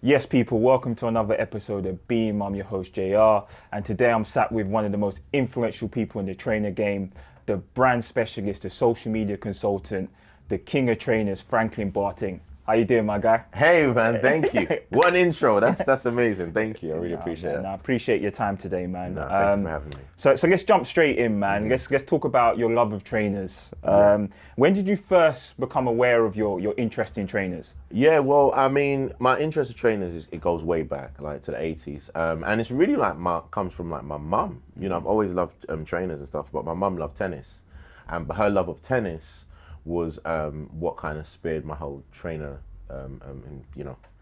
Yes, people, welcome to another episode of B.E.A.M. I'm your host, JR, and today I'm sat with one of the most influential people in the trainer game, the brand specialist, the social media consultant, the king of trainers, Franklin Boateng. How you doing, my guy? Hey man, thank you. What an intro. That's amazing. Thank you. I really appreciate it. I appreciate your time today, man. No, thank you for having me. So let's jump straight in, man. Let's talk about your love of trainers. When did you first become aware of your interest in trainers? Yeah, well, I mean, my interest in trainers it goes way back, like to the 80s, and it's really like comes from like my mum. You know, I've always loved trainers and stuff, but my mum loved tennis, but her love of tennis was what kind of spared my whole trainer,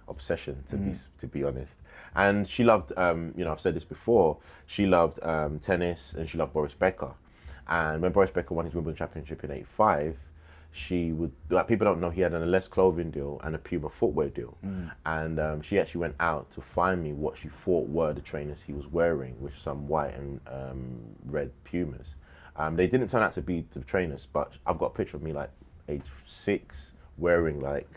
obsession to be honest. And she loved, I've said this before. She loved tennis, and she loved Boris Becker. And when Boris Becker won his Wimbledon Championship in '85, she would, like, people don't know, he had an Ellesse clothing deal and a Puma footwear deal. And she actually went out to find me what she thought were the trainers he was wearing, with some white and red Pumas. They didn't turn out to be the trainers, but I've got a picture of me like age 6 wearing like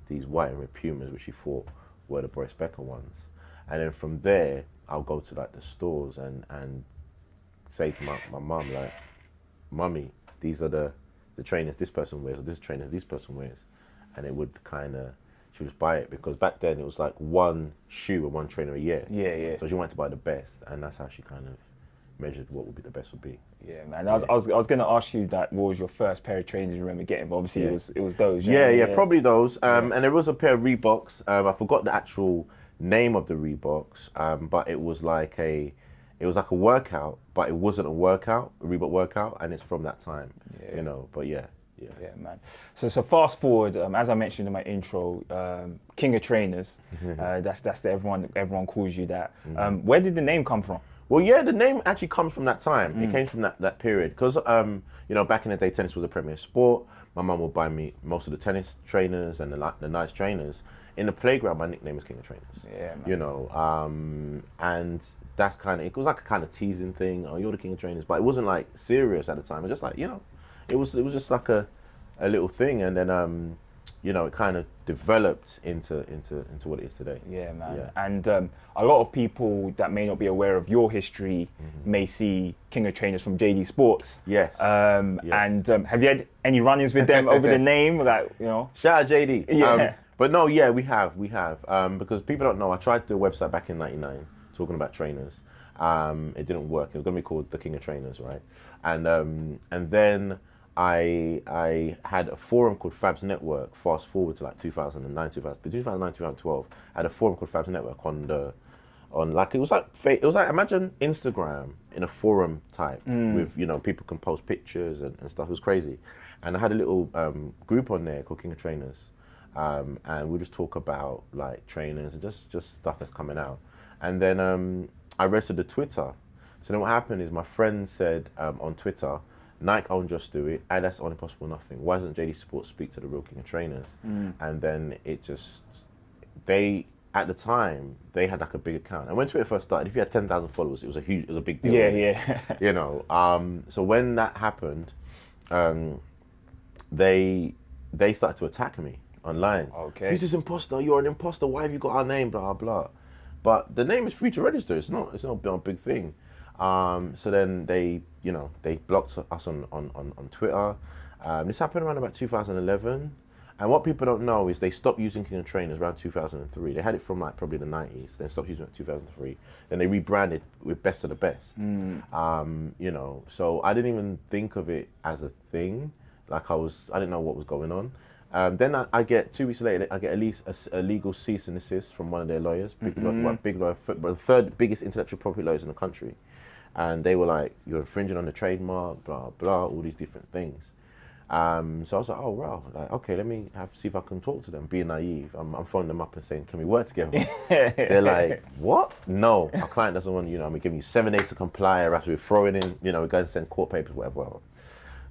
these white and red Pumas, which she thought were the Boris Becker ones. And then from there, I'll go to like the stores and say to my mum, like, "Mummy, these are the trainers this person wears, or this trainer this person wears." And it would she would just buy it, because back then it was like one shoe and one trainer a year. Yeah. So she wanted to buy the best, and that's how she kind of measured what would be the best would be. Yeah, man. I was going to ask you that. What was your first pair of trainers you remember getting? But obviously, it was those. Yeah, probably those. And there was a pair of Reeboks. I forgot the actual name of the Reeboks, but it was like a workout, but it wasn't a workout, a Reebok workout, and it's from that time. But yeah. Yeah, man. So fast forward, as I mentioned in my intro, king of trainers. That's everyone calls you that. Where did the name come from? Well, yeah, the name actually comes from that time. It came from that period, because back in the day, tennis was a premier sport. My mum would buy me most of the tennis trainers and the nice trainers. In the playground, my nickname was King of Trainers. Yeah, man. And that's it was like a kind of teasing thing. "Oh, you're the King of Trainers," but it wasn't like serious at the time. It was just like, it was just like a little thing, and then it kind of developed into what it is today. Yeah, man. Yeah. And a lot of people that may not be aware of your history may see King of Trainers from JD Sports. Yes. Yes. And have you had any run-ins with them over the name? Shout out JD. Yeah. But no, yeah, we have. Because people don't know, I tried to do a website back in '99 talking about trainers. It didn't work. It was going to be called The King of Trainers, right? And then I had a forum called Fabs Network. Fast forward to like 2009, 2012. I had a forum called Fabs Network it was like imagine Instagram in a forum type with people can post pictures and stuff. It was crazy, and I had a little group on there called King of Trainers, and we just talk about like trainers and just stuff that's coming out. And then I registered the Twitter. So then what happened is my friend said on Twitter, "Nike own Just Do It, and that's Only Possible Nothing. Why doesn't JD Sports speak to the real King of Trainers?" And then at the time, they had like a big account. And when Twitter first started, if you had 10,000 followers, it was a big deal. Yeah. So when that happened, they started to attack me online. Okay. "Who's this imposter? You're an imposter. Why have you got our name? Blah, blah." But the name is free to register. It's not a big thing. So then they blocked us on Twitter. This happened around about 2011. And what people don't know is they stopped using King of Trainers around 2003. They had it from like probably the 90s. Then stopped using it in 2003. Then they rebranded with Best of the Best. So I didn't even think of it as a thing. I didn't know what was going on. Then I get 2 weeks later, I get at least a legal cease and desist from one of their lawyers, big lawyer, the third biggest intellectual property lawyers in the country. And they were like, "You're infringing on the trademark, blah, blah," all these different things. So I was like, "Oh, wow, like, okay, let me see if I can talk to them." Being naive, I'm phoning them up and saying, "Can we work together?" They're like, "What? No, our client doesn't want, I'm giving you 7 days to comply, or else we're throwing in, we're going to send court papers, whatever.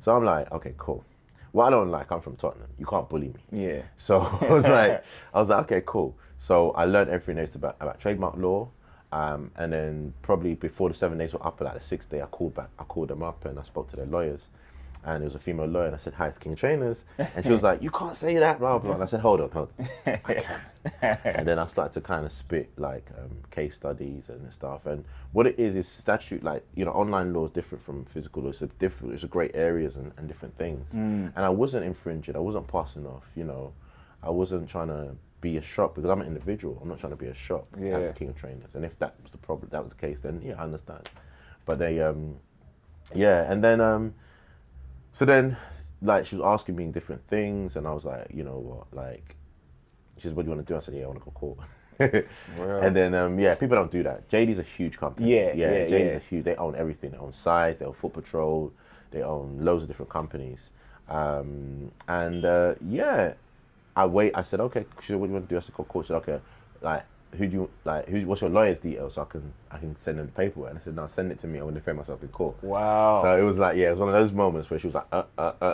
So I'm like, okay, cool. What I don't like, I'm from Tottenham. You can't bully me. Yeah. So I was like, okay, cool. So I learned everything there is about trademark law. And then probably before the 7 days were up, like the 6th day, I called them up and I spoke to their lawyers. and it was a female lawyer, and I said, hi, it's King of Trainers. And she was like, you can't say that, blah, blah. And I said, hold on. I can. And then I started to kind of spit like case studies and stuff. And what it is statute, like, you know, online law is different from physical law. It's a great areas and different things. And I wasn't infringing, I wasn't passing off, you know. I wasn't trying to be a shop because I'm an individual. I'm not trying to be a shop as a King of Trainers. And if that was the problem, that was the case, then yeah, I understand. But they, yeah, and then, so then, like, she was asking me different things, and I was like, you know what, like, she said, what do you want to do? I said, yeah, I want to go court. Wow. And then, yeah, people don't do that. JD's a huge company. JD's a huge, they own everything. They own Size, they own Foot Patrol, they own loads of different companies. Yeah, I said, okay, she said, what do you want to do? I said, go court. She said, okay, like, what's your lawyer's details so I can send them the paperwork? And I said, no, send it to me. I want to defend myself in court. Wow. So it was like, yeah, it was one of those moments where she was like,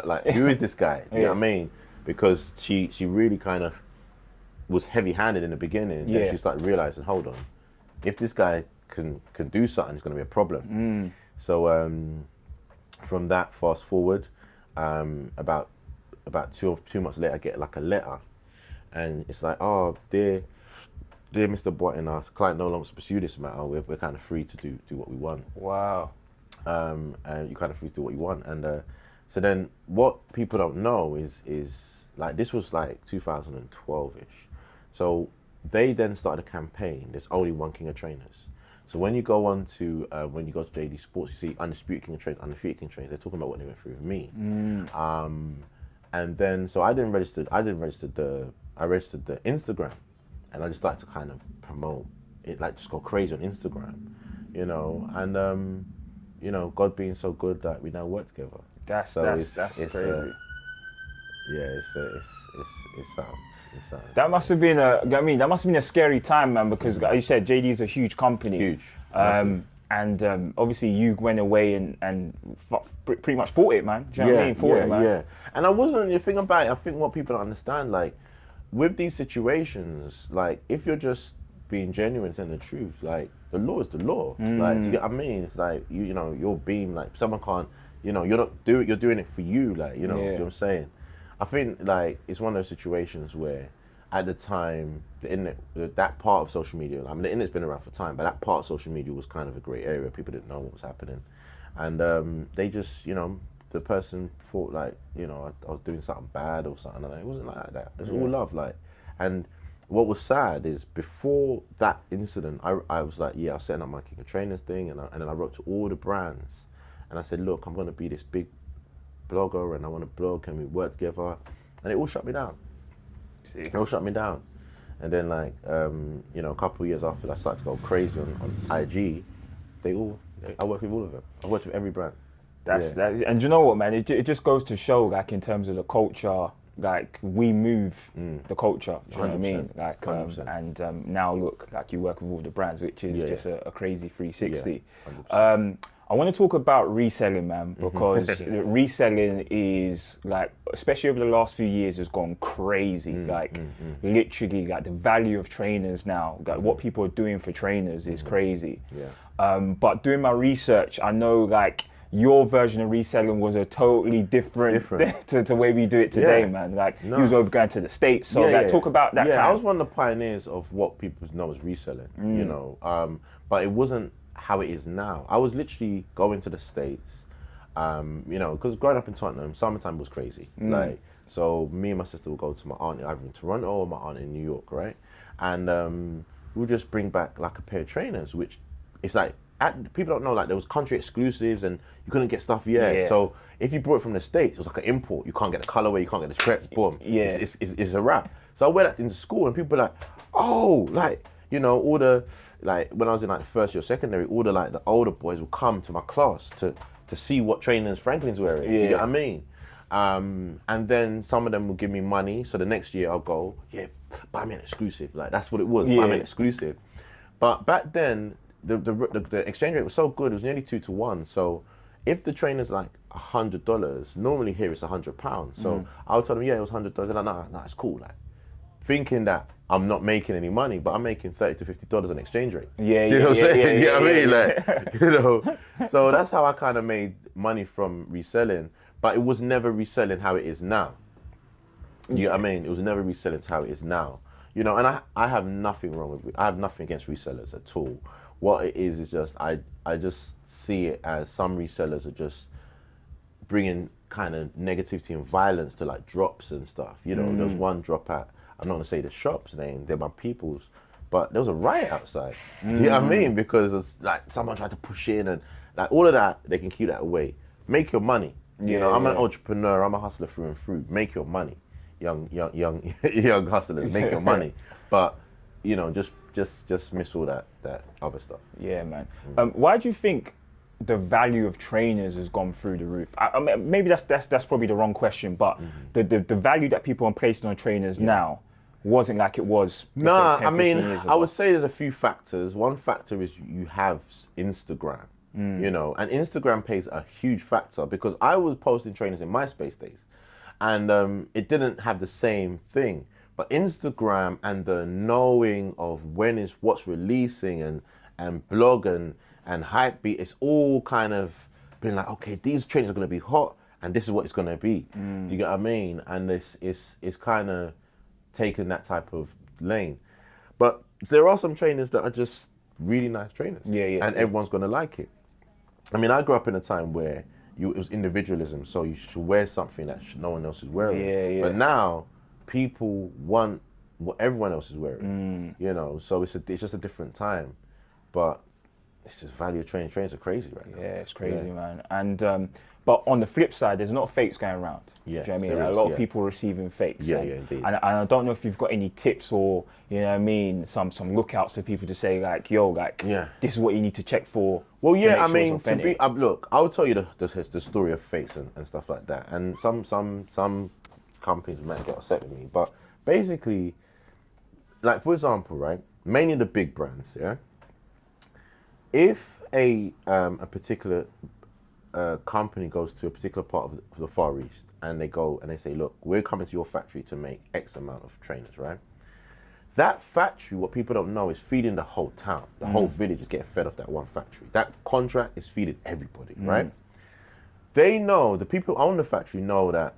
like, who is this guy? Do you know what I mean? Because she really kind of was heavy-handed in the beginning. Then she started realizing, hold on, if this guy can do something, it's going to be a problem. So from that, fast forward, about 2 months later, I get like a letter, and it's like, oh, dear Mr. Boateng, our client no longer wants to pursue this matter. We're kind of free to do what we want. Wow. And you're kind of free to do what you want. And so then what people don't know is like, this was like 2012-ish. So they then started a campaign. There's only one King of Trainers. So when you go on to, when you go to JD Sports, you see Undisputed King of Trainers, Undefeated King of Trainers. They're talking about what they went through with me. And then, so I registered the Instagram. And I just started to kind of promote it, like just go crazy on Instagram, you know. And you know, God being so good that we now work together. That's crazy. Yeah, it's something. That must have been that must have been a scary time, man, because like you said, JD is a huge company. Huge. And obviously you went away and pretty much fought it, man. Do you know what I mean? Fought it, man. Yeah. And I wasn't, the thing about it, I think what people don't understand, like, with these situations, like, if you're just being genuine and telling the truth, like, the law is the law. Like, do you get what I mean? It's like, you know, you're being, like, someone can't, you know, you're doing it for you, like, you know, you know what I'm saying? I think, like, it's one of those situations where, at the time, the internet, that part of social media, I mean, the internet's been around for time, but that part of social media was kind of a great area. People didn't know what was happening. And they just, you know, the person thought, like, you know, I was doing something bad or something. And it wasn't like that. It was all love, like. And what was sad is, before that incident, I was like, yeah, I was setting up my King of Trainers thing, and then I wrote to all the brands, and I said, look, I'm going to be this big blogger, and I want to blog, and we work together, and it all shut me down. It all shut me down. And then, like, you know, a couple of years after I started to go crazy on IG, I work with all of them. I worked with every brand. And you know what, man? It just goes to show, like, in terms of the culture, like, we move the culture. Do you know what I mean? Like, and now look, like, you work with all the brands, which is just a crazy 360. I want to talk about reselling, man, because reselling is, like, especially over the last few years, has gone crazy. Like, literally, like, the value of trainers now, like, what people are doing for trainers is crazy. But doing my research, I know, like, your version of reselling was a totally different. to the way we do it today, man. Like, you was over going to the States, so talk about that time. I was one of the pioneers of what people know as reselling, you know, but it wasn't how it is now. I was literally going to the States, you know, because growing up in Tottenham, summertime was crazy. Like, so me and my sister would go to my aunt either in Toronto or my aunt in New York, right? And we'll just bring back like a pair of trainers, which it's like, people don't know, like, there was country exclusives and you couldn't get stuff. So if you brought it from the States, it was like an import. You can't get the colorway, you can't get the strap. Boom. It's a wrap. So I wear that into school, and people were like, oh, like, you know, all the, like, when I was in, like, the first year of secondary, all the, like, the older boys would come to my class to see what trainers Franklin's wearing. Do you get what I mean? And then some of them will give me money. So the next year I'll go, buy me an exclusive. Like, that's what it was, buy me an exclusive. But back then, the exchange rate was so good, it was nearly 2 to 1. So if the trainer's like $100, normally here it's £100. So I would tell them, it was $100. They're like, no, it's cool. Like, thinking that I'm not making any money, but I'm making $30 to $50 on exchange rate. Do you know what I'm saying? You know what I mean? Like, you know. So that's how I kind of made money from reselling. but it was never reselling how it is now. You get what I mean? It was never reselling to how it is now. You know, and I have nothing wrong with it. I have nothing against resellers at all. What it is just, I just see it as some resellers are just bringing kind of negativity and violence to like drops and stuff. You know, there was one drop at, I'm not gonna say the shop's name, they're my people's, but there was a riot outside. Do you know what I mean? Because it's like someone tried to push in and like all of that, they can keep that away. Make your money. You know, I'm an entrepreneur, I'm a hustler through and through. Make your money. Young hustlers, make your money. But, you know, just miss all that other stuff. Yeah, man. Why do you think the value of trainers has gone through the roof? I mean, maybe that's probably the wrong question, but the value that people are placing on trainers now wasn't like it was. No, 10, I mean, 15 years ago. I would say there's a few factors. One factor is you have Instagram, you know, and Instagram plays a huge factor because I was posting trainers in MySpace days, and it didn't have the same thing. But Instagram and the knowing of when is what's releasing and blog and Hypebeat, it's all kind of been like, okay, these trainers are going to be hot and this is what it's going to be. Do you get what I mean? And it's kind of taken that type of lane. But there are some trainers that are just really nice trainers. And everyone's going to like it. I mean, I grew up in a time where it was individualism, so you should wear something that no one else is wearing. But now, people want what everyone else is wearing, you know, so it's just a different time. But it's just value of training. Trainers are crazy right now. Yeah, it's crazy, man. And but on the flip side, there's not fakes going around. Yes, do you know what I mean? there Like, is, a lot of people receiving fakes. Indeed. And I don't know if you've got any tips or, you know what I mean, some lookouts for people to say like, yo, like, this is what you need to check for. Well, yeah, I mean, look, I'll tell you the story of fakes and stuff like that. And some companies might get upset with me, but basically, like for example, right, mainly the big brands, yeah. If a particular company goes to a particular part of the Far East and they go and they say, look, we're coming to your factory to make X amount of trainers, right? That factory, what people don't know, is feeding the whole town. The whole village is getting fed off that one factory. That contract is feeding everybody, right? They know, the people who own the factory know that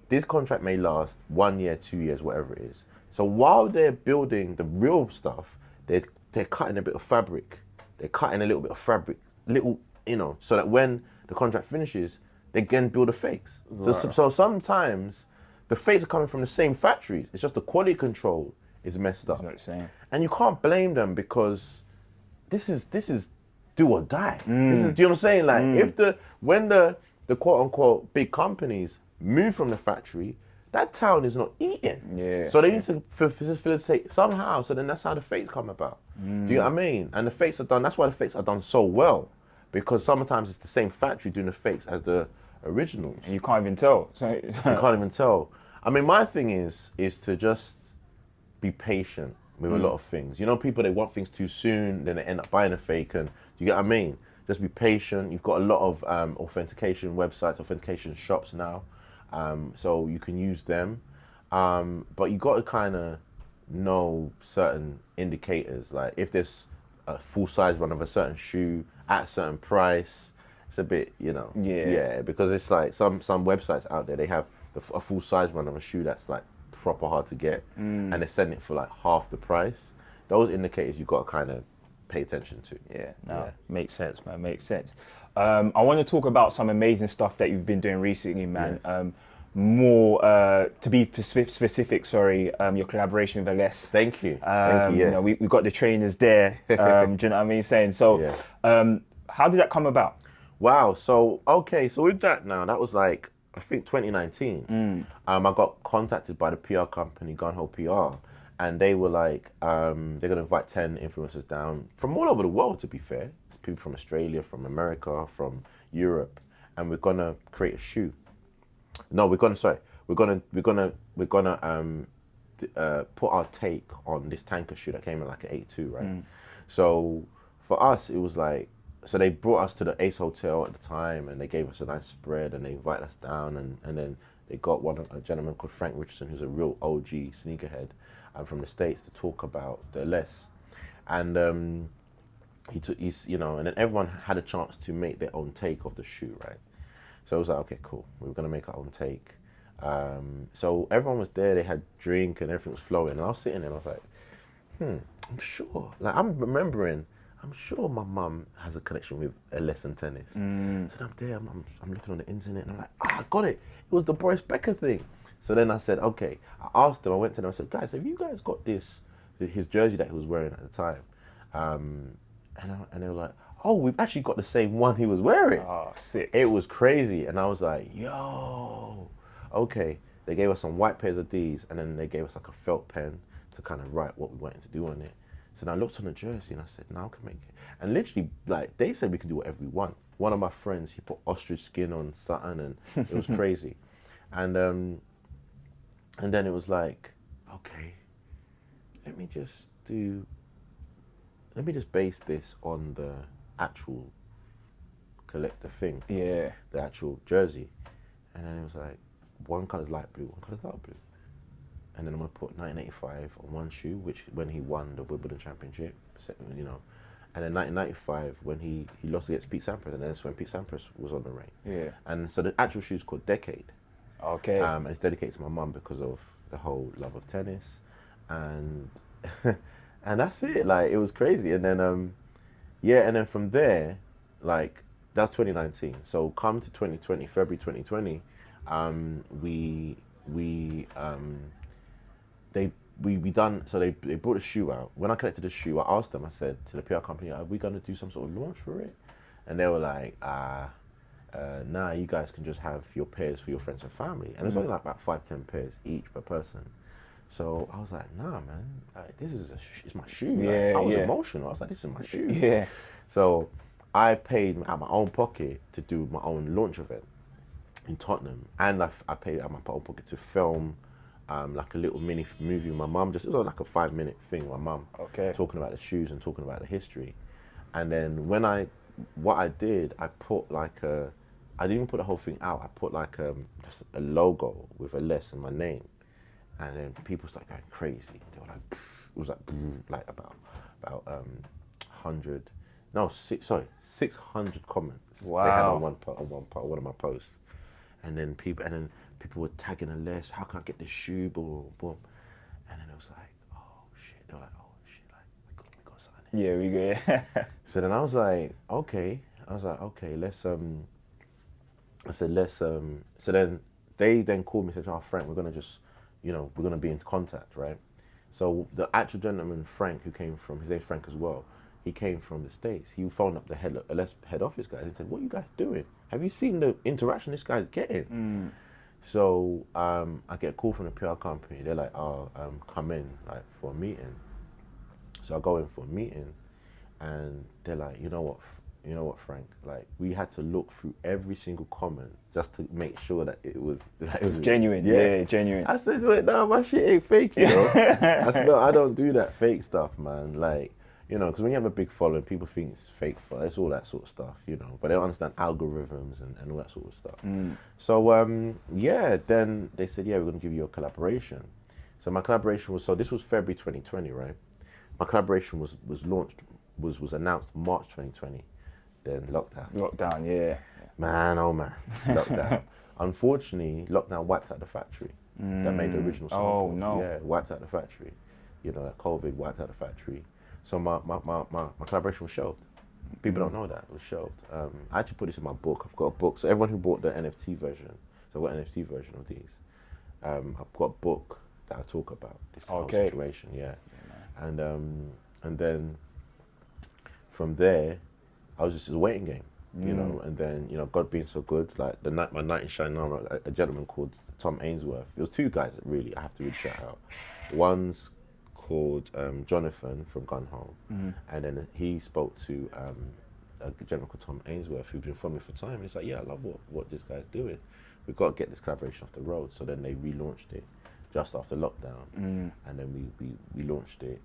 this contract may last 1 year, 2 years, whatever it is. So while they're building the real stuff, they're cutting a bit of fabric. They're cutting a little bit of fabric, you know, so that when the contract finishes, they can build the fakes. Right. So sometimes the fakes are coming from the same factories. It's just the quality control is messed up. It's not the same. And you can't blame them because this is do or die. This is, do you know what I'm saying? Like when the quote unquote big companies move from the factory, that town is not eating. Yeah. So they need to facilitate somehow. So then that's how the fakes come about. Do you know what I mean? And the fakes are done. That's why the fakes are done so well, because sometimes it's the same factory doing the fakes as the originals. And you can't even tell. So you can't even tell. I mean, my thing is to just be patient with a lot of things. You know, people, they want things too soon, then they end up buying a fake. And do you get what I mean? Just be patient. You've got a lot of authentication websites, authentication shops now. So you can use them, but you got to kind of know certain indicators. Like if there's a full size run of a certain shoe at a certain price, it's a bit, you know, because it's like some websites out there, they have a full size run of a shoe that's like proper hard to get, and they're selling it for like half the price. Those indicators you got to kind of pay attention to. Makes sense, man. Makes sense. I want to talk about some amazing stuff that you've been doing recently, man. Yes. More to be specific, your collaboration with Ellesse. Thank you. Thank you. You know, we got the trainers there. Do you know what I mean? Saying so. How did that come about? Wow. So with that now, that was like I think 2019. I got contacted by the PR company Gunho PR, and they were like, they're gonna invite 10 influencers down from all over the world. To be fair, people from Australia, from America, from Europe, and we're gonna create a shoe. No, we're gonna put our take on this tanker shoe that came in like an 82, right? So for us, it was like, so they brought us to the Ace Hotel at the time, and they gave us a nice spread, and they invited us down, and then they got a gentleman called Frank Richardson, who's a real OG sneakerhead from the States, to talk about the Ellesse, and he's you know, and then everyone had a chance to make their own take of the shoe, right? So it was like, okay, cool. We were gonna make our own take. So everyone was there. They had drink and everything was flowing. And I was sitting there and I was like, I'm sure. Like I'm remembering. I'm sure my mum has a connection with Ellesse and tennis. So I'm there. I'm looking on the internet and I'm like, I got it. It was the Boris Becker thing. So then I said, okay. I asked them. I went to them. I said, guys, have you guys got his jersey that he was wearing at the time? And they were like, oh, we've actually got the same one he was wearing. Oh, sick. It was crazy. And I was like, yo, okay. They gave us some white pairs of these and then they gave us like a felt pen to kind of write what we wanted to do on it. So then I looked on the jersey and I said, no, I can make it. And literally, like, they said we could do whatever we want. One of my friends, he put ostrich skin on something and it was crazy. And then it was like, okay, let me just base this on the actual collector thing. Yeah. The actual jersey. And then it was like, one colour's light blue, one colour's dark blue. And then I'm gonna put 1985 on one shoe, which when he won the Wimbledon Championship, you know. And then 1995 when he lost against Pete Sampras, and then that's when Pete Sampras was on the reign. Yeah. And so the actual shoe's called Decade. Okay. And it's dedicated to my mum because of the whole love of tennis, and and that's it. Like it was crazy. And then and then from there, like that's 2019. So come to 2020, February 2020, we done. So they brought a shoe out. When I collected the shoe, I asked them. I said to the PR company, "Are we gonna do some sort of launch for it?" And they were like, nah, you guys can just have your pairs for your friends and family. And it's only like about 5-10 pairs each per person. So I was like, nah, man, this is it's my shoe. Like, I was emotional. I was like, this is my shoe. Yeah. So I paid out of my own pocket to do my own launch event in Tottenham. And I paid out of my own pocket to film like a little mini movie with my mum. It was like a 5-minute thing with my mum. Okay. Talking about the shoes and talking about the history. And then what I did, I put like I didn't even put the whole thing out. I put like just a logo with Ellesse and my name, and then people started going crazy. They were like, it was like about 600 comments. Wow. They had on one of my posts, and then people were tagging Ellesse. How can I get this shoe? Boom, boom, and then it was like, oh shit. They were like, oh shit, like we got something. Yeah, we go. So then I was like, okay, let's I said, so then they then called me and said, oh, Frank, we're going to just, we're going to be in contact, right? So the actual gentleman, Frank, who came from, his name's Frank as well, he came from the States. He phoned up the head office guys and said, what are you guys doing? Have you seen the interaction this guy's getting? So I get a call from the PR company. They're like, come in like for a meeting. So I go in for a meeting and they're like, you know what, Frank? Like, we had to look through every single comment just to make sure that it was genuine. Yeah, genuine. I said, wait, no, my shit ain't fake, I said, no, I don't do that fake stuff, man. Like, because when you have a big following, people think it's fake. It's all that sort of stuff, but they don't understand algorithms and all that sort of stuff. So, then they said, we're going to give you a collaboration. So my collaboration was, this was February 2020, right? My collaboration was launched, was announced March 2020. Then lockdown. Yeah. Man, oh man, lockdown. Unfortunately, lockdown wiped out the factory that made the original samples. Oh no. Yeah, wiped out the factory. That COVID wiped out the factory. So my collaboration was shelved. People don't know that, it was shelved. I actually put this in my book. I've got a book. So everyone who bought the NFT version, so I've got an NFT version of these. I've got a book that I talk about this whole situation, and then from there, I was just a waiting game, and then, God being so good, like my knight in shining armor, a gentleman called Tom Ainsworth. It was two guys that really, I have to really shout out. One's called Jonathan from Gun Home, and then he spoke to a gentleman called Tom Ainsworth who'd been following me for time, and he's like, I love what this guy's doing. We've got to get this collaboration off the road. So then they relaunched it just after lockdown, and then we launched it,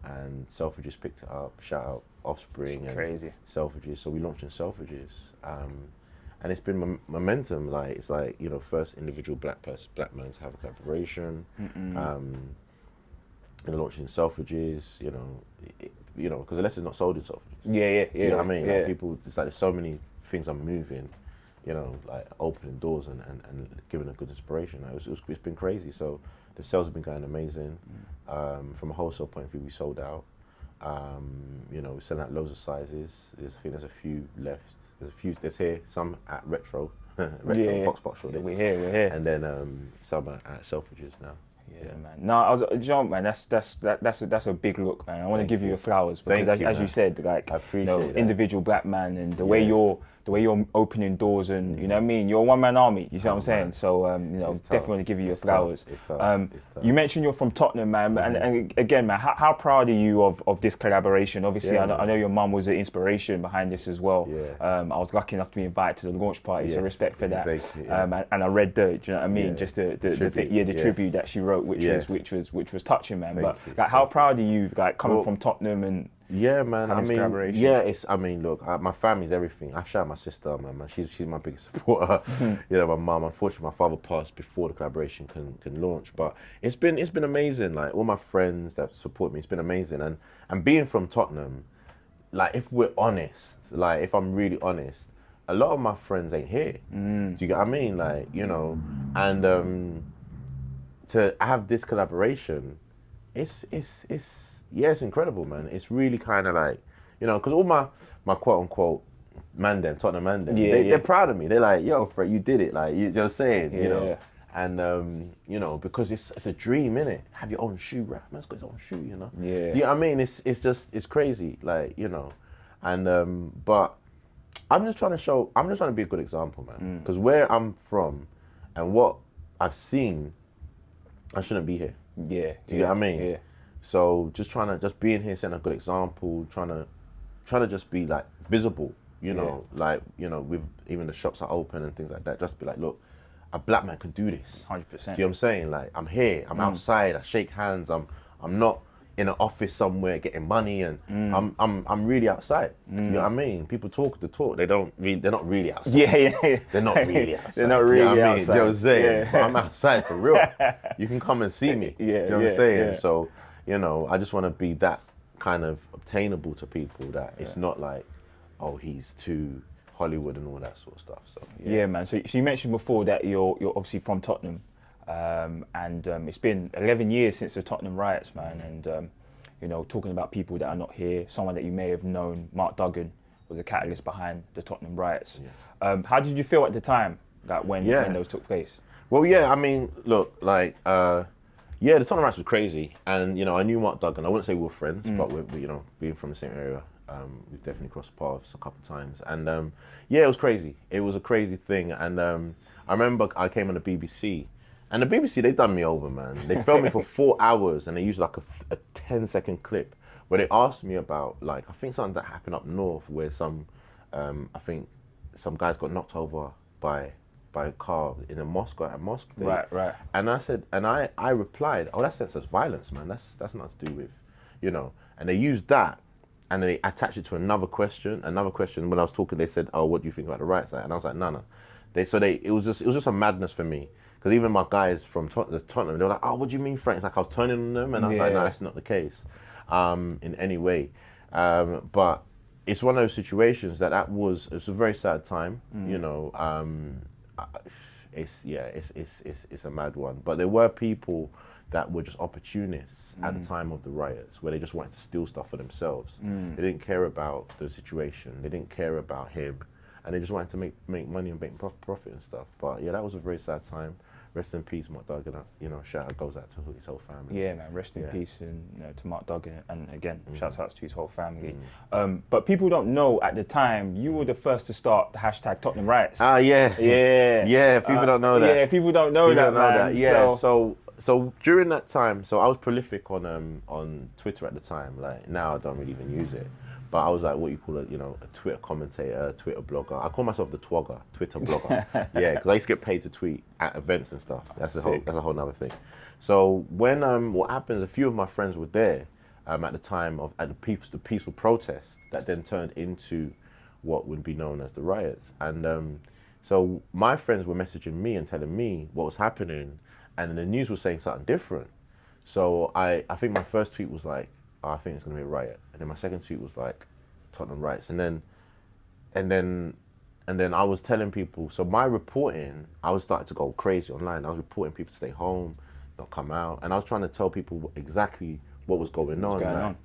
and Selfridges picked it up. Shout out Offspring and crazy. Selfridges. So we launched in Selfridges, and it's been momentum. Like it's like first individual black man to have a collaboration. And launching Selfridges, because Ellesse is not sold in Selfridges. Yeah. You know what I mean? Yeah. Like people, it's like there's so many things I'm moving. you know, like opening doors and giving a good inspiration. Like, it's been crazy. So the sales have been going amazing. From a wholesale point of view, we sold out. You know, we're selling out loads of sizes. I think there's a few left. There's here, some at Rxtro, Rxtro, box Shoreditch. We're here. And then some at Selfridges now. Yeah, man. No, I was, John, man. That's a big look, man. I want to give you your flowers because, as you said, like, I appreciate that. individual black man, and the way you're opening doors, and you know what I mean. You're a one-man army. You see what I'm saying? Man. So, you know, definitely want to give you your flowers. It's tough. You mentioned you're from Tottenham, man, and again, man, how proud are you of this collaboration? Obviously, Yeah, I know your mum was the inspiration behind this as well. Yeah. I was lucky enough to be invited to the launch party, so respect for that. Thank you, yeah. And I read do you know what I mean? Yeah. Just the Tribute, tribute that she wrote, which was touching, man. Thank But you. like, how proud are you, like, coming from Tottenham and Yeah, man. having this collaboration? Yeah, I mean, look, my family's everything. I shout out my sister, man. She's my biggest supporter. You know, my mum. Unfortunately, my father passed before the collaboration can launch. But it's been amazing. Like, all my friends that support me, it's been amazing. And being from Tottenham, like, if we're honest, like, if I'm really honest, a lot of my friends ain't here. Do you get what I mean? Like, you know, and to have this collaboration, it's incredible, man. It's really kind of like, you know, because all my quote unquote Tottenham man them, they're proud of me. They're like, yo, Fred, you did it. Like, you're just saying, you know. And you know, because it's a dream, innit? Have your own shoe rack. Man's got his own shoe, you know. Yeah. You know what I mean? It's crazy, like, you know. And but I'm just trying to be a good example, man. Because where I'm from and what I've seen, I shouldn't be here. Yeah. Do you know what I mean? Yeah. So just being here, setting a good example, trying to just be like visible, you know, like, you know, with even the shops are open and things like that. Just be like, look, a black man can do this. 100%. Do you know what I'm saying? Like, I'm here, I'm outside, I shake hands, I'm not in an office somewhere getting money, and I'm really outside. You know what I mean? People talk the talk, they're not really outside. Yeah. They're not really outside. They're not really you know what I mean? outside. You know what I'm saying? Yeah. I'm outside for real. You can come and see me. Yeah, Do you know what I'm saying? yeah. So, you know, I just want to be that kind of obtainable to people, that it's not like, oh, he's too Hollywood and all that sort of stuff. So Yeah, man. So you mentioned before that you're obviously from Tottenham, and it's been 11 years since the Tottenham riots, man. And you know, talking about people that are not here, someone that you may have known, Mark Duggan, was a catalyst behind the Tottenham riots. How did you feel at the time, that when those took place? Well, yeah, I mean, look, like, the Tottenham riots was crazy, and you know, I knew Mark Duggan. I wouldn't say we were friends, but we, you know, being from the same area, we've definitely crossed paths a couple of times, and it was crazy. It was a crazy thing, and I remember I came on the BBC, and the BBC, they done me over, man. They filmed me for 4 hours, and they used like a 10-second clip where they asked me about, like, I think something that happened up north where I think some guys got knocked over by a car in a mosque, at a mosque. Right. And I said, and I replied, oh, that's violence, man. That's not to do with, you know. And they used that, and they attached it to another question. When I was talking, they said, oh, what do you think about the riots? And I was like, no. It was just a madness for me. Because even my guys from Tottenham, they were like, oh, what do you mean, Frank? It's like I was turning on them, and I was like, no, that's not the case, in any way. But it's one of those situations that it's a very sad time, you know. It's a mad one. But there were people that were just opportunists at the time of the riots, where they just wanted to steal stuff for themselves. They didn't care about the situation. They didn't care about him, and they just wanted to make money and make profit and stuff. But yeah, that was a very sad time. Rest in peace, Mark Duggan. You know, shout out goes out to his whole family. Yeah, man. Rest in peace, and you know, to Mark Duggan, and again, shouts out to his whole family. But people don't know, at the time you were the first to start the hashtag Tottenham riots. Yeah. People don't know that. Yeah, people don't know that, man. Yeah. So during that time, so I was prolific on Twitter at the time. Like, now I don't really even use it. But I was like, what you call it, you know, a Twitter commentator, a Twitter blogger. I call myself the Twogger, Twitter blogger. Yeah, because I used to get paid to tweet at events and stuff. That's a whole nother thing. So when what happens, a few of my friends were there at the time of the peaceful protest that then turned into what would be known as the riots. And so my friends were messaging me and telling me what was happening, and the news was saying something different. So I think my first tweet was like, oh, I think it's going to be a riot. And then my second tweet was like, Tottenham riots. And then and then I was telling people, so my reporting, I was starting to go crazy online. I was reporting people to stay home, not come out, and I was trying to tell people exactly what was going on.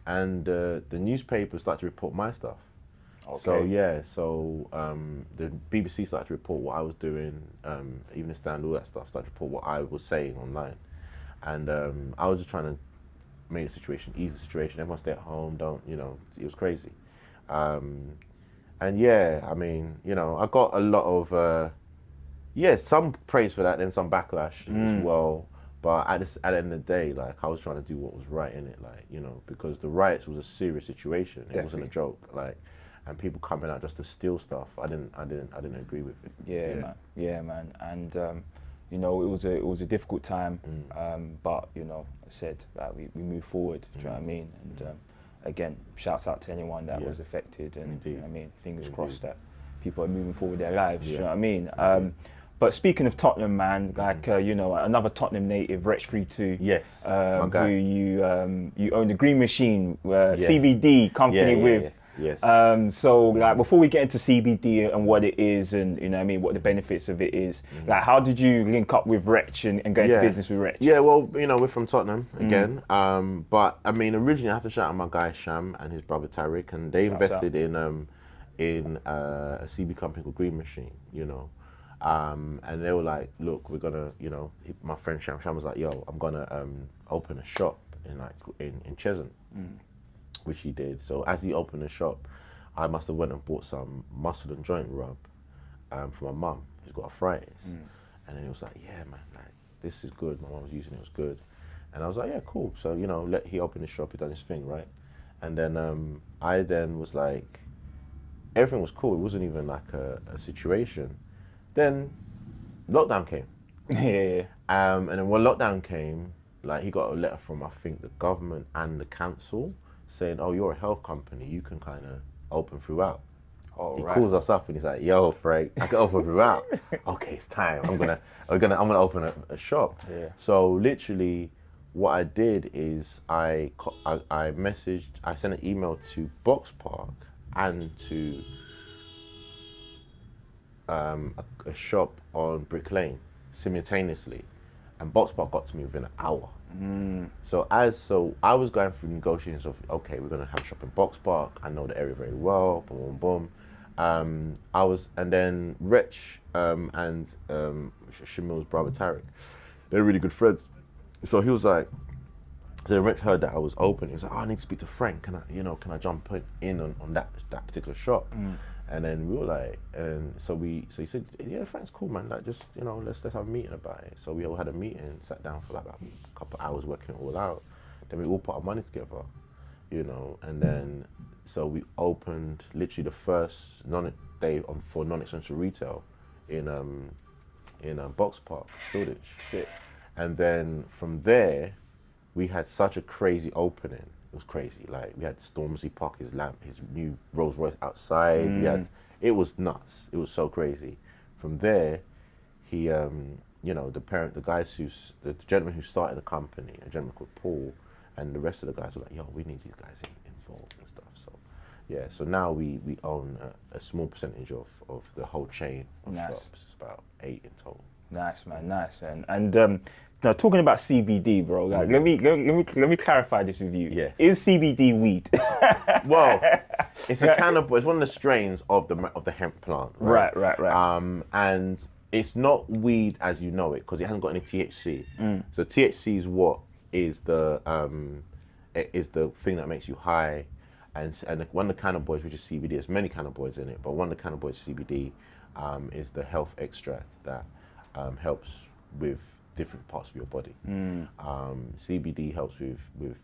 And the newspapers started to report my stuff. Okay. So yeah, the BBC started to report what I was doing, even the Stand, all that stuff, started to report what I was saying online. And I was just trying to make the situation, ease the situation. Everyone stay at home, it was crazy. And yeah, I mean, I got a lot of, some praise for that, then some backlash as well. But at the end of the day, like, I was trying to do what was right in it, like, because the riots was a serious situation. It wasn't a joke, like, and people coming out just to steal stuff. I didn't agree with it. Yeah, man. And it was a difficult time, but I said that we move forward. Do you know what I mean? And again, shouts out to anyone that was affected, and you know what I mean, fingers crossed that people are moving forward with their lives. Do you know what I mean? But speaking of Tottenham, man, like another Tottenham native, Rxtro, yes, who you own the Green Machine CBD company with. Yes. So like before we get into CBD and what it is, and you know what I mean, what the benefits of it is, like how did you link up with Wretch and go into business with Wretch? Yeah, well, we're from Tottenham again, but I mean originally I have to shout out my guy Sham and his brother Tariq, and they invested in a CBD company called Green Machine, and they were like, look, we're gonna, my friend Sham was like, yo, I'm gonna open a shop in Cheshunt. Which he did. So as he opened the shop, I must have went and bought some muscle and joint rub for my mum, who's got arthritis. And then he was like, yeah, man, like, this is good. My mum was using it, it was good. And I was like, yeah, cool. So, he opened the shop, he done his thing, right? And then I then was like, everything was cool. It wasn't even like a situation. Then lockdown came. And then when lockdown came, like, he got a letter from, I think, the government and the council saying, oh, you're a health company, you can kind of open throughout. He calls us up and he's like, yo, Frank, I can open throughout. Okay, it's time. I'm gonna open a shop. So literally, what I did is I sent an email to Box Park and to a shop on Brick Lane simultaneously, and Box Park got to me within an hour. So I was going through negotiations of, okay, we're gonna have a shop in Box Park. I know the area very well. Boom, boom, boom. And then Wretch and Shamil's brother Tariq, they're really good friends. So he was like, so Wretch heard that I was open. He was like, oh, I need to speak to Frank. Can I jump in on that particular shop? And then we were like, so he said, yeah, Frank's cool, man. Like, just, let's have a meeting about it. So we all had a meeting, sat down for like a couple of hours working it all out. Then we all put our money together, and then, so we opened literally the first day for non-essential retail in Box Park, Shoreditch. And then from there, we had such a crazy opening. It was crazy. Like, we had Stormzy park his new Rolls Royce outside. It was nuts. It was so crazy. From there, he, the gentleman who started the company, a gentleman called Paul, and the rest of the guys were like, yo, we need these guys involved and stuff. So, yeah. So now we own a small percentage of the whole chain of shops. It's about 8 in total. Nice, man. Nice. And now, talking about CBD, bro, like, let me clarify this with you. Yes. Is CBD weed? Well, it's a cannabis. It's one of the strains of the hemp plant. Right. And it's not weed as you know it, because it hasn't got any THC. So THC is what is the thing that makes you high, and one of the cannabinoids, which is CBD. There's many cannabinoids in it, but one of the cannabinoids, CBD, is the health extract that helps with different parts of your body. CBD helps with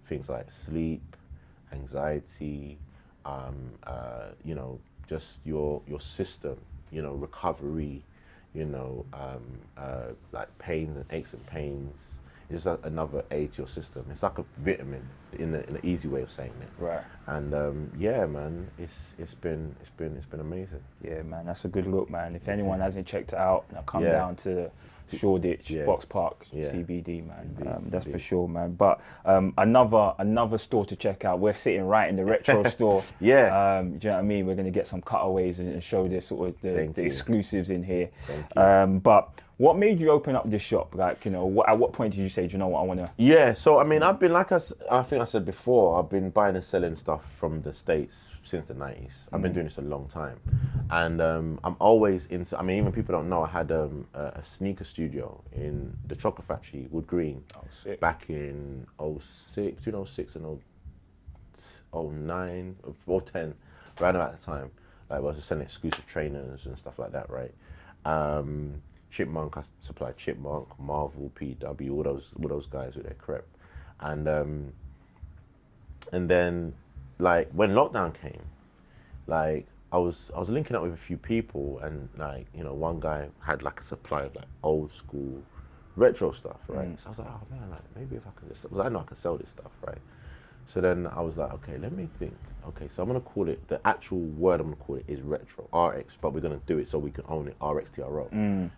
things like sleep, anxiety, just your system, recovery, like pains and aches and pains. It's just another aid to your system. It's like a vitamin in an easy way of saying it. Right. And yeah, man, it's been amazing. Yeah, man, that's a good look, man. If anyone hasn't checked it out, now come Yeah. down to Shoreditch, Yeah. Box Park, Yeah. CBD, man. Indeed, That's for indeed. sure, man. But another store to check out. We're sitting right in the Rxtro store. Yeah. Do you know what I mean? We're going to get some cutaways and show the sort of the Thank you. exclusives in here. Thank you. But what made you open up this shop? Like, you know, at what point did you say, do you know what, I want to? Yeah, so I mean, I've been I think I said before, I've been buying and selling stuff from the States since the 90s. I've been doing this a long time, and I'm always into. I mean, even people don't know, I had a sneaker studio in the Chocolate Factory, Wood Green, Sick. back in 06, between 06 and 09 or 10, right about the time. Like, I was selling exclusive trainers and stuff like that, right? Chipmunk, I supplied Chipmunk, Marvel, PW, all those guys with their crep, and then like when lockdown came, like I was linking up with a few people, and like, you know, one guy had like a supply of like old school retro stuff, right? So I was like, oh man, like maybe if I can just, because I know I can sell this stuff, right? So then I was like, okay, let me think. Okay, so I'm gonna call it, the actual word I'm gonna call it is retro, RX, but we're gonna do it so we can own it, RXTRO,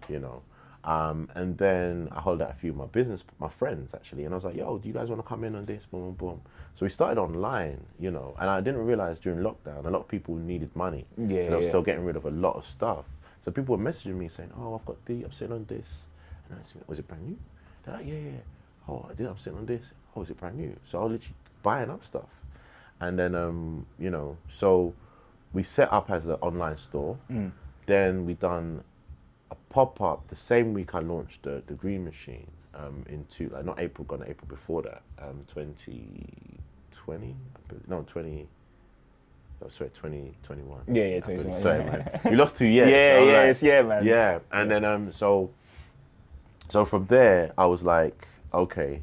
you know. And then I hold out a few of my friends actually, and I was like, yo, do you guys wanna come in on this? Boom, boom, boom. So we started online, you know, and I didn't realize during lockdown, a lot of people needed money. Yeah, so they were yeah. still getting rid of a lot of stuff. So people were messaging me saying, oh, I'm sitting on this. And I said, was it brand new? They're like, yeah. Oh, I'm sitting on this. Oh, is it brand new? So I was literally buying up stuff. And then, you know, so we set up as an online store. Then we done a pop-up the same week I launched the Green Machine into, like, not April, gone April before that, 2020? No, 2021. Yeah, 2021. Sorry, man. We lost 2 years. Yeah, so I'm like, man. Yeah, and then, so from there, I was like, okay,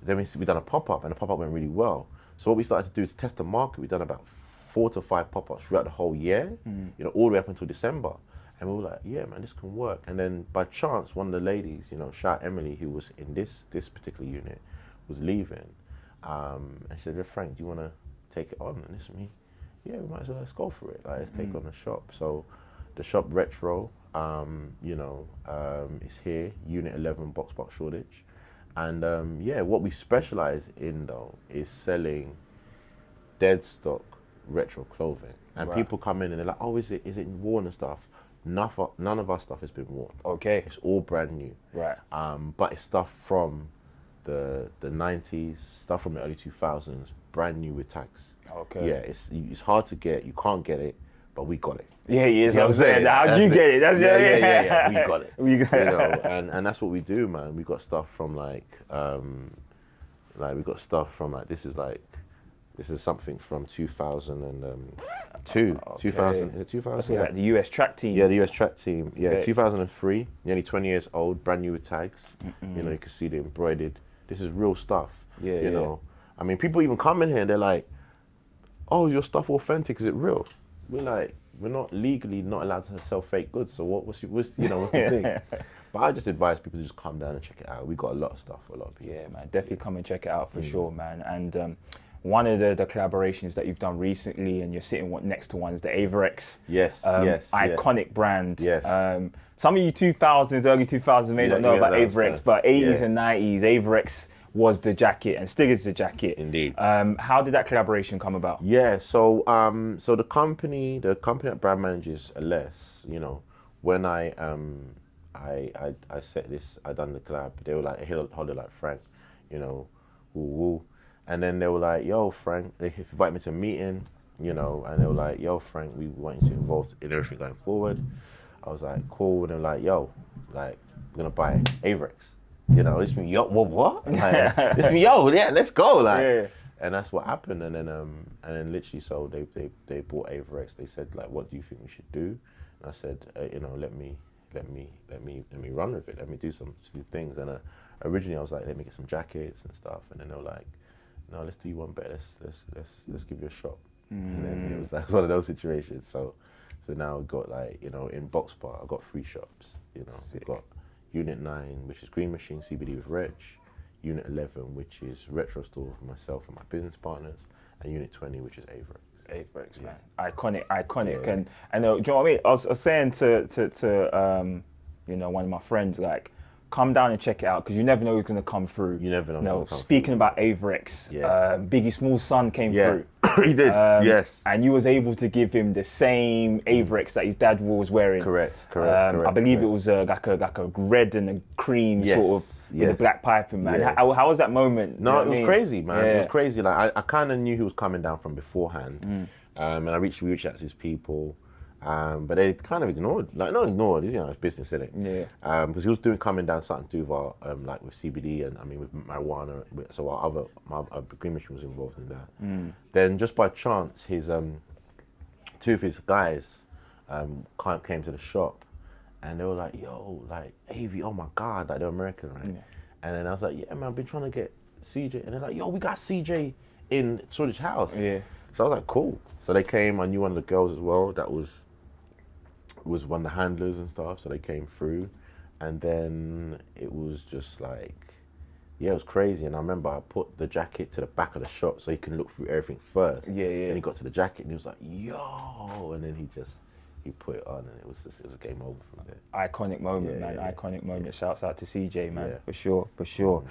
then we done a pop-up, and the pop-up went really well. So what we started to do is test the market. We've done about 4 to 5 pop-ups throughout the whole year, you know, all the way up until December. And we were like, yeah, man, this can work. And then by chance, one of the ladies, you know, shout out Emily, who was in this particular unit, was leaving. And she said, Frank, do you want to take it on? And this is me. Yeah, we might as well, let's go for it. Like, let's take on the shop. So the shop Rxtro, you know, is here, Unit 11, Box Park, Shoreditch. And yeah, what we specialize in though is selling dead stock retro clothing. And people come in and they're like, oh, is it worn and stuff? None of our stuff has been worn. Okay. It's all brand new. Right. But it's stuff from the 90s, stuff from the early 2000s, brand new with tags. Okay. Yeah, it's hard to get. You can't get it, but we got it. Yeah, You know I'm saying. How'd you get it? That's yeah. We got it. We got you it. know, and that's what we do, man. We got stuff from like we got stuff from like this is something from 2002. Okay. 2000. Is it 2000? That's like the US track team. Yeah, the US track team. Yeah, Okay. 2003. Nearly 20 years old, brand new with tags. You know, you can see the embroidered. This is real stuff. Yeah, you know. I mean, people even come in here and they're like, "Oh, is your stuff authentic? Is it real?" We're like, we're not legally not allowed to sell fake goods. So what's the thing? But I just advise people to just come down and check it out. We got a lot of stuff for a lot of people. Yeah, man, definitely come and check it out for sure, man. And one of the collaborations that you've done recently, and you're sitting next to one, is the Avirex. Yes, yes, iconic brand. Yes. Some of you 2000s, early 2000s may not know about Avirex, but 80s and 90s, Avirex was the jacket and still is the jacket. Indeed. How did that collaboration come about? Yeah, so so the company that brand manages Ellesse, you know, when I set this, I done the collab, they were like, hold it like Frank, you know, woo woo. And then they were like, yo, Frank, they invited me to a meeting, you know, and they were like, yo, Frank, we want you to involved in everything going forward. I was like, cool. And they were like, yo, like, we're gonna buy Avirex. You know, it's me, yo, what? Like, it's me, yo, yeah, let's go. Like, Yeah. And that's what happened. And then literally, so they bought Avirex. They said, like, what do you think we should do? And I said, you know, let me run with it. Let me do some things. And originally I was like, let me get some jackets and stuff. And then they were like, no, let's do one better. Let's give you a shot. And then it was like one of those situations. So now we've got, like, you know, in Box Park, I've got 3 shops. You know, we've got Unit 9, which is Green Machine CBD with Wretch. Unit 11, which is Rxtro store for myself and my business partners, and Unit 20, which is Avirex. Avirex, man, iconic, Yeah. and do you know what I mean? I was saying to you know, one of my friends, like, come down and check it out because you never know who's gonna come through. You never know. You know, who's gonna come speaking through. about Avirex, Yeah. Biggie Small's son came Yeah. through. He did. Yes. And you was able to give him the same Avirex that his dad was wearing. Correct. I believe it was like a red and a cream Yes, sort of with the black piping, man. Yeah. How was that moment? No, You know it was what I mean? crazy, man. Yeah. It was crazy. Like I kind of knew he was coming down from beforehand, and we reached out to his people, but they kind of ignored, like not ignored, you know, it's business, isn't it? Yeah. Because he was coming down something to do with our, like with CBD and I mean with marijuana. So my Green Machine was involved in that. Then just by chance, his two of his guys came to the shop, and they were like, "Yo, like Avi, oh my God, like they're American, right?" Yeah. And then I was like, "Yeah, man, I've been trying to get CJ," and they're like, "Yo, we got CJ in Shoreditch house." Yeah. So I was like, "Cool." So they came. I knew one of the girls as well. That was one of the handlers and stuff. So they came through, and then it was just like, yeah, it was crazy. And I remember I put the jacket to the back of the shop so he can look through everything first. Yeah. And he got to the jacket and he was like, "Yo," and then he put it on, and it was a game over from there. Iconic moment, Yeah, man. yeah, Iconic moment. Shouts out to CJ, man. Yeah. For sure.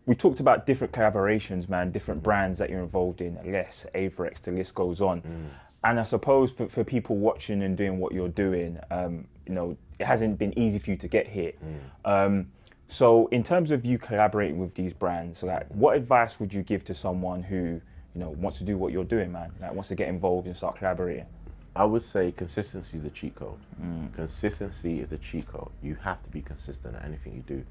We talked about different collaborations, man, different brands that you're involved in, Ellesse, Avirex, the list goes on. And I suppose for people watching and doing what you're doing, you know, it hasn't been easy for you to get here. So in terms of you collaborating with these brands, like what advice would you give to someone who, you know, wants to do what you're doing, man, like wants to get involved and start collaborating? I would say consistency is the cheat code. Consistency is the cheat code. You have to be consistent at anything you do.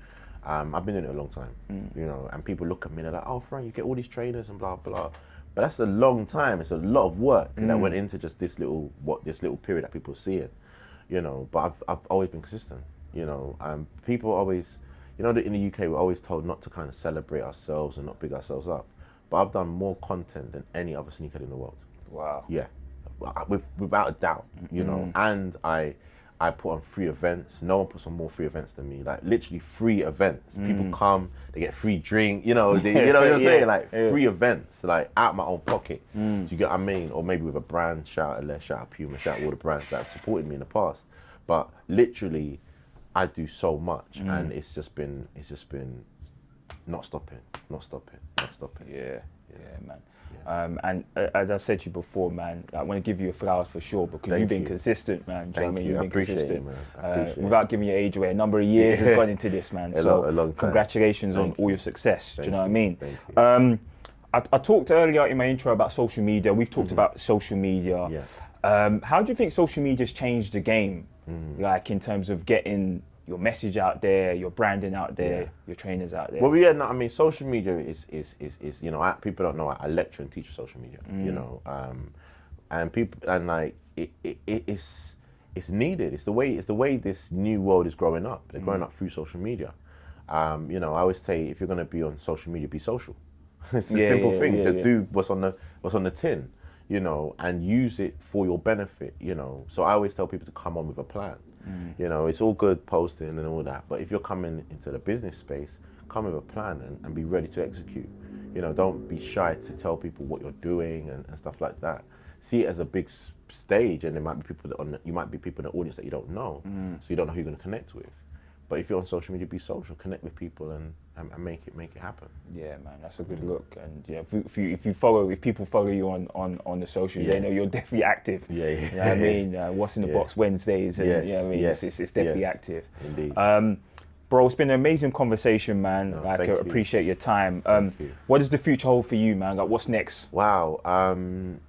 I've been doing it a long time, you know, and people look at me and they're like, "Oh, Frank, you get all these trainers and blah, blah." But that's a long time. It's a lot of work that went into just this little period that people see it, you know. But I've always been consistent, you know. People always, you know, in the UK, we're always told not to kind of celebrate ourselves and not big ourselves up. But I've done more content than any other sneakerhead in the world. Wow. Yeah, without a doubt, you know. And I put on free events. No one puts on more free events than me. Like literally free events. People come, they get free drink. You know, you know what I'm saying? Like free events, like out of my own pocket. Do you get what I mean? Or maybe with a brand. Shout out Ellesse, shout out Puma, shout out all the brands that have supported me in the past. But literally, I do so much, and it's just been not stopping. Yeah, man. And as I said to you before, man, I want to give you flowers for sure because you've been consistent, man. Do you know what I mean? You've been consistent. Without giving your age away, a number of years has gone into this, man. A long time. Congratulations on all your success. Do you know what I mean? Thank you. I talked earlier in my intro about social media. We've talked about social media. Yeah. How do you think social media's changed the game? Like in terms of getting your message out there, your branding out there, your trainers out there? Well, yeah, no, I mean, social media is you know, people don't know I lecture and teach social media, you know, and people, and like it's needed. It's the way this new world is growing up. They're growing up through social media. You know, I always say if you're gonna be on social media, be social. It's a simple thing. Just do what's on the tin, you know, and use it for your benefit, you know. So I always tell people to come on with a plan. You know, it's all good posting and all that, but if you're coming into the business space, come with a plan and be ready to execute. You know, don't be shy to tell people what you're doing and stuff like that. See it as a big stage, and there might be people you might be people in the audience that you don't know, so you don't know who you're going to connect with. But if you're on social media, be social, connect with people, and make it happen. Yeah, man, that's a good look. And yeah, if people follow you on the socials, they know you're definitely active. Yeah. You know what I mean? What's in the box Wednesdays, and you know what I mean? It's definitely active. Indeed. Bro, it's been an amazing conversation, man. No, like, I thank you. Appreciate your time. Thank you. What does the future hold for you, man? Like, what's next? Wow.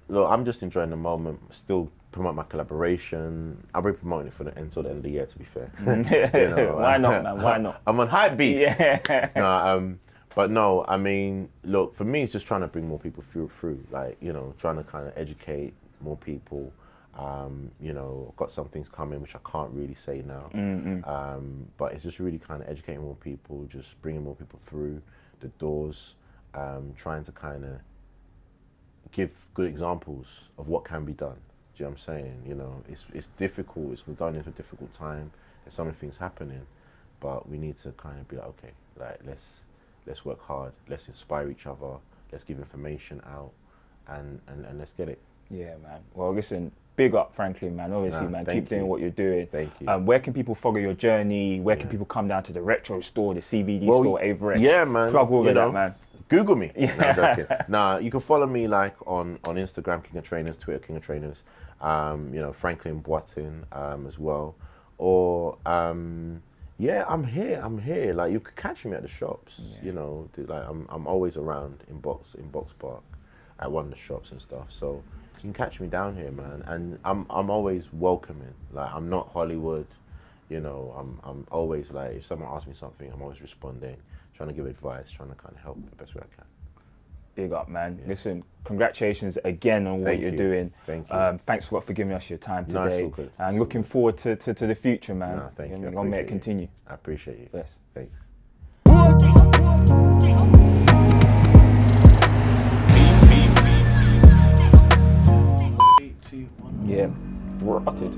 Look, I'm just enjoying the moment. Still promote my collaboration. I'll be promoting it until the end of the year, to be fair. You know, Why not, man? Why not? I'm on hype beast. Yeah. No, but no, I mean, look, for me, it's just trying to bring more people through. Like, you know, trying to kind of educate more people. You know, I've got some things coming which I can't really say now. But it's just really kind of educating more people, just bringing more people through the doors, trying to kind of give good examples of what can be done. Do you know what I'm saying? You know, it's difficult. We're going into a difficult time. There's so many things happening, but we need to kind of be like, okay, like let's work hard, let's inspire each other, let's give information out, and let's get it. Yeah, man. Well, listen, big up Franklin, man. Obviously, Nah, man, thank keep doing you. what you're doing. Thank you. Where can people follow your journey? Where can people come down to the Rxtro store, the CBD Well, store, Avirex? yeah, man. Plug all You of that, know, man. Google me. No, I'm joking. Nah, you can follow me like on Instagram, King of Trainers, Twitter, King of Trainers. You know, Franklin Boateng as well. Or yeah, I'm here. Like you could catch me at the shops. Yeah. You know, like I'm always around in Box Park at one of the shops and stuff. So you can catch me down here, man. And I'm always welcoming. Like I'm not Hollywood. You know, I'm always like, if someone asks me something, I'm always responding, trying to give advice, trying to kind of help the best way I can. Big up, man. Yeah. Listen, congratulations again on what you're doing. Thank you. Thanks a lot for giving us your time today. No, it's all good. And looking forward to the future, man. No, thank you. I'm going to make it continue. I appreciate you. Yes. Thanks. Yeah, rotted.